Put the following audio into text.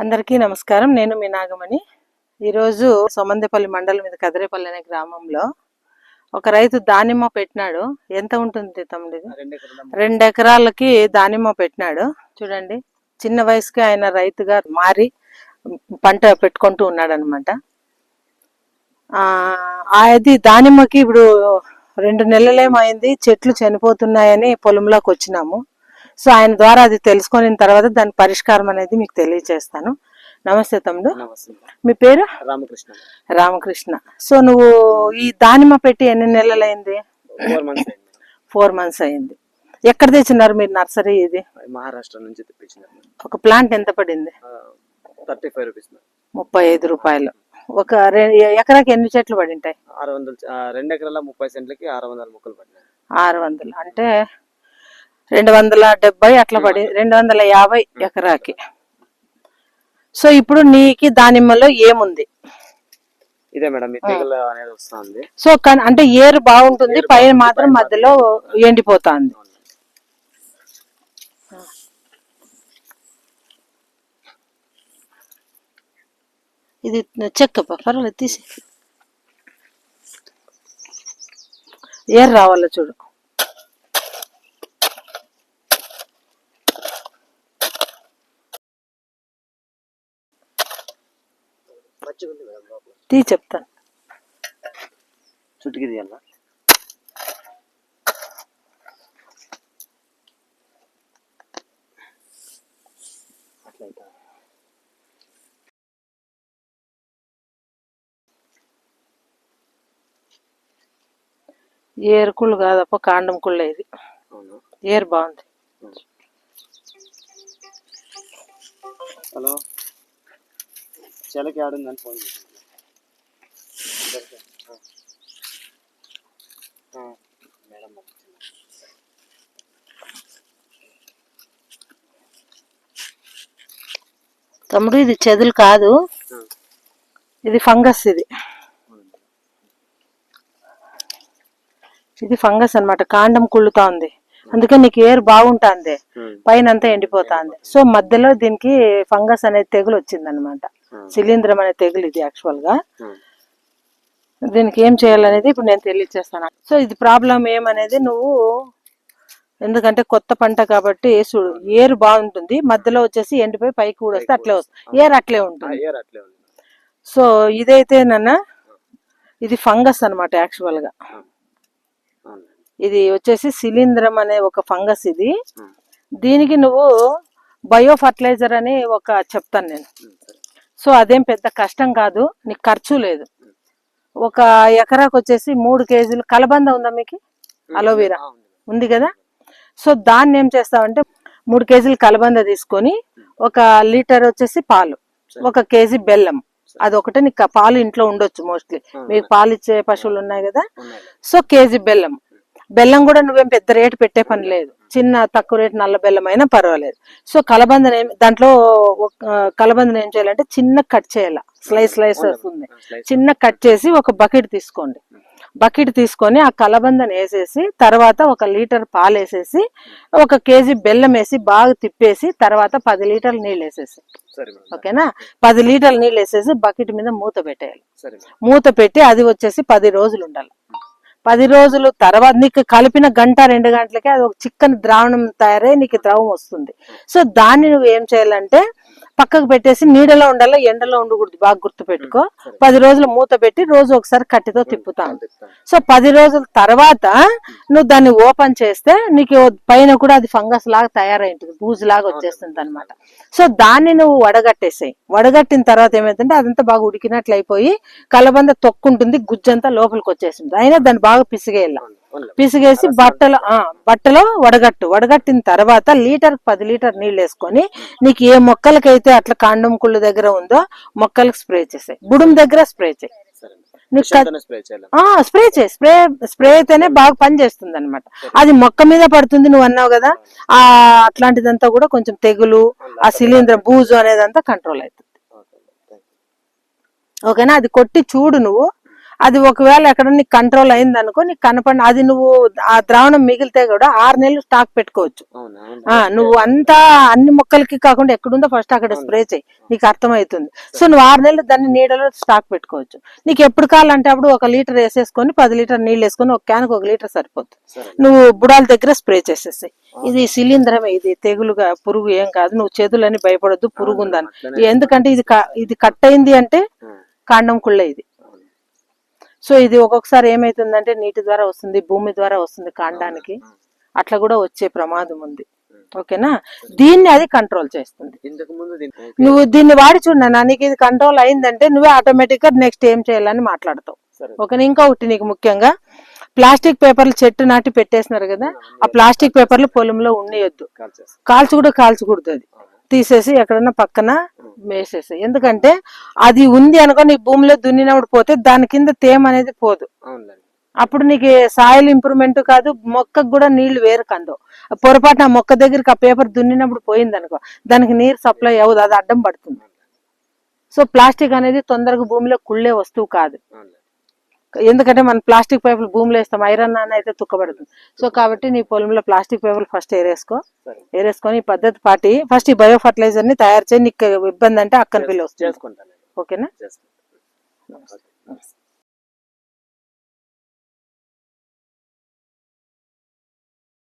అందరికీ నమస్కారం. నేను మీ నాగమణి. ఈరోజు సోమందేపల్లి మండలం మీద కదిరేపల్లి అనే గ్రామంలో ఒక రైతు దానిమ్మ పెట్టినాడు. ఎంత ఉంటుంది తమ్ముడు? 2 ఎకరాలకి దానిమ్మ పెట్టినాడు. చూడండి, చిన్న వయసుకి ఆయన రైతుగా మారి పంట పెట్టుకుంటూ ఉన్నాడు అనమాట. అది దానిమ్మకి ఇప్పుడు 2 నెలలేమైంది, చెట్లు చనిపోతున్నాయని పొలంలోకి వచ్చినాము. సో ఆయన ద్వారా అది తెలుసుకున్న తర్వాత దాని పరిష్కారం అనేది మీకు తెలియజేస్తాను. నమస్తే తమ్ముడు. మీ పేరు? రామకృష్ణ. రామకృష్ణ. సో నువ్వు ఈ దానిమ్మ పెట్టి ఎన్ని నెలలైంది? 4 months అయింది. ఎక్కడ తెచ్చినారు మీరు నర్సరీ? ఇది మహారాష్ట్ర నుంచి తెప్పించినారు. ఒక ప్లాంట్ ఎంత పడింది? 35 రూపీస్. 35 రూపాయలు. ఒక ఎకరాకి ఎన్ని చెట్లు పడి ఉంటాయి? 600. 2 ఎకరాల 30 సెంట్లకి 600 మొక్కలు పడినాయి. 600 అంటే 270 అట్లా పడి 250 ఎకరాకి. సో ఇప్పుడు నీకు దానిమ్మలో ఏముంది? ఇదే మేడం, తీగలు అనేది వస్తుంది. సో అంటే ఏరు బాగుంటుంది, పైన మాత్రం మధ్యలో ఎండిపోతుంది. ఇది చెక్క పర్వాలేదు, తీసి ఏరు రావాలో చూడు. తీ చెప్తాను. చుట్టుకి తీయాల. ఏరు కుళ్ళు కాదప్ప, కాండం కుళ్ళ. ఇది ఏరు బాగుంది. హలో, చెలకి ఆడుందని ఫోన్ చేసి మేడం. తమ్ముడు, ఇది చెదులు కాదు, ఇది ఫంగస్. ఇది ఫంగస్ అన్నమాట. కాండం కుళ్ళుతా ఉంది, అందుకే నీకు ఏరు బాగుంటుంది, పైన అంతా ఎండిపోతుంది. సో మధ్యలో దీనికి ఫంగస్ అనేది తెగులు వచ్చింది అనమాట. శిలీంధ్రం అనే తెగులు ఇది యాక్చువల్ గా. దీనికి ఏం చేయాలనేది ఇప్పుడు నేను తెలియజేస్తాను. సో ఇది ప్రాబ్లం ఏమనేది నువ్వు, ఎందుకంటే కొత్త పంట కాబట్టి చూడు, ఏరు బాగుంటుంది, మధ్యలో వచ్చేసి ఎండిపోయి పైకి కూడా వస్తే అట్లే వస్తుంది, ఏరు అట్లే ఉంటుంది. సో ఇదైతే ఇది ఫంగస్ అనమాట యాక్చువల్ గా. ఇది వచ్చేసి శిలీంధ్రం అనే ఒక ఫంగస్. ఇది దీనికి నువ్వు బయో ఫర్టిలైజర్ అని ఒక చెప్తాను నేను. సో అదేం పెద్ద కష్టం కాదు, నీకు ఖర్చు లేదు. ఒక ఎకరాకు వచ్చేసి 3 kgs కలబంద ఉందా మీకు? అలోవెరా ఉంది కదా. సో దాన్ని ఏం చేస్తావంటే 3 kgs కలబంద తీసుకొని, 1 లీటర్ వచ్చేసి పాలు, 1 kg బెల్లం. అదొకటే. నీకు పాలు ఇంట్లో ఉండొచ్చు మోస్ట్లీ, మీకు పాలు ఇచ్చే పశువులు ఉన్నాయి కదా. సో kg బెల్లం కూడా నువ్వేం పెద్ద రేటు పెట్టే పని లేదు, చిన్న తక్కువ రేటు నల్ల బెల్లం అయినా పర్వాలేదు. సో కలబందని దాంట్లో కలబందని ఏం చేయాలంటే చిన్న కట్ చేయాలి, స్లైస్ వస్తుంది, చిన్న కట్ చేసి ఒక బకెట్ తీసుకోండి. బకెట్ తీసుకొని ఆ కలబందని వేసేసి, తర్వాత 1 లీటర్ పాలు వేసేసి, 1 kg బెల్లం వేసి బాగా తిప్పేసి, తర్వాత 10 లీటర్ల నీళ్ళు వేసేసి, ఓకేనా? 10 లీటర్ల నీళ్ళు వేసేసి బకెట్ మీద మూత పెట్టేయాలి. మూత పెట్టి అది వచ్చేసి 10 రోజులు ఉండాలి. 10 రోజుల తర్వాత నీకు కలిపిన 1-2 గంటలకే అది ఒక చిక్కని ద్రావణం తయారై నీకు ద్రవం వస్తుంది. సో దాన్ని నువ్వు ఏం చేయాలంటే పక్కకు పెట్టేసి నీడలో ఉండాలి, ఎండలో ఉండకూడదు. బాగా గుర్తు పెట్టుకో. 10 రోజులు మూత పెట్టి రోజు ఒకసారి కట్టితో తిప్పుతాను. సో 10 రోజుల తర్వాత నువ్వు దాన్ని ఓపెన్ చేస్తే నీకు పైన కూడా అది ఫంగస్ లాగా తయారైంటుంది, బూజు లాగా వచ్చేస్తుంది అనమాట. సో దాన్ని నువ్వు వడగట్టేసాయి. వడగట్టిన తర్వాత ఏమైందంటే అదంతా బాగా ఉడికినట్లు అయిపోయి కలబంద తొక్కుంటుంది, గుజ్జంతా లోపలికి వచ్చేసింది. అయినా దాన్ని బాగా పిసిగేసి బట్టలో వడగట్టిన తర్వాత 10 లీటర్ నీళ్ళు వేసుకొని, నీకు ఏ మొక్కలకైతే అట్లా కాండం కుళ్ళు దగ్గర ఉందో మొక్కలకు స్ప్రే చేసాయి. బుడుం దగ్గర స్ప్రే చేయి. స్ప్రే అయితేనే బాగా పనిచేస్తుంది అనమాట. అది మొక్క మీద పడుతుంది నువ్వు అన్నావు కదా, అట్లాంటిదంతా కూడా కొంచెం తెగులు, ఆ శిలీంధ్రం, బూజు అనేదంతా కంట్రోల్ అవుతుంది. ఓకేనా? అది కొట్టి చూడు నువ్వు. అది ఒకవేళ ఎక్కడ నీకు కంట్రోల్ అయింది అనుకో, నీకు కనపడి అది నువ్వు ఆ ద్రావణం మిగిలితే కూడా 6 నెలలు స్టాక్ పెట్టుకోవచ్చు. అవునా నువ్వు అంతా అన్ని మొక్కలకి కాకుండా ఎక్కడుందో ఫస్ట్ అక్కడ స్ప్రే చేయి, నీకు అర్థమవుతుంది. సో నువ్వు 6 నెలలు దాన్ని నీడలో స్టాక్ పెట్టుకోవచ్చు. నీకు ఎప్పుడు కావాలంటే అప్పుడు 1 లీటర్ వేసేసుకొని 10 లీటర్ నీళ్ళు వేసుకొని ఒక క్యాన్కి 1 లీటర్ సరిపోతుంది. నువ్వు బుడాల దగ్గర స్ప్రే చేసేసాయి. ఇది శిలీంధ్రమే, ఇది తెగులుగా పురుగు ఏం కాదు. నువ్వు చేతులని భయపడొద్దు పురుగు ఉందని. ఎందుకంటే ఇది కట్ అయింది అంటే కాండం కుళ్ళే ఇది. సో ఇది ఒక్కొక్కసారి ఏమైతుందంటే నీటి ద్వారా వస్తుంది, భూమి ద్వారా వస్తుంది కాండానికి, అట్లా కూడా వచ్చే ప్రమాదం ఉంది. ఓకేనా, దీన్ని అది కంట్రోల్ చేస్తుంది. ఇంతకు ముందు నువ్వు దీన్ని వాడి చూడన్నా, నీకు ఇది కంట్రోల్ అయిందంటే నువ్వే ఆటోమేటిక్ గా నెక్స్ట్ ఏం చేయాలని మాట్లాడతావు. ఓకేనా, ఇంకొకటి నీకు ముఖ్యంగా ప్లాస్టిక్ పేపర్లు చెట్టు నాటి పెట్టేసినారు కదా, ఆ ప్లాస్టిక్ పేపర్లు పొలంలో ఉండేయొద్దు, కాల్చకూడదు. అది తీసేసి ఎక్కడన్నా పక్కన వేసేసి, ఎందుకంటే అది ఉంది అనుకో నీ భూమిలో దున్నినప్పుడు పోతే దాని కింద తేమ అనేది పోదు. అప్పుడు నీకు సాయిల్ ఇంప్రూవ్మెంట్ కాదు, మొక్కకు కూడా నీళ్లు వేరు కందు. పొరపాటున ఆ మొక్క దగ్గరికి ఆ పేపర్ దున్నినప్పుడు పోయింది అనుకో, దానికి నీరు సప్లై అవ్వదు, అది అడ్డం పడుతుంది. సో ప్లాస్టిక్ అనేది తొందరగా భూమిలో కుళ్ళే వస్తువు కాదు. ఎందుకంటే మనం ప్లాస్టిక్ పైపులు భూమిలో వేస్తాం, ఐరన్ నాన్న అయితే తుక్కబడుతుంది. సో కాబట్టి నీ పొలంలో ప్లాస్టిక్ పైపులు ఫస్ట్ ఏరేసుకొని ఈ పద్ధతి పాటి ఫస్ట్ ఈ బయో ఫర్టిలైజర్ ని తయారు చేయి. నీకు ఇబ్బంది అంటే అక్కని పిల్లి వస్తుంది. ఓకేనా.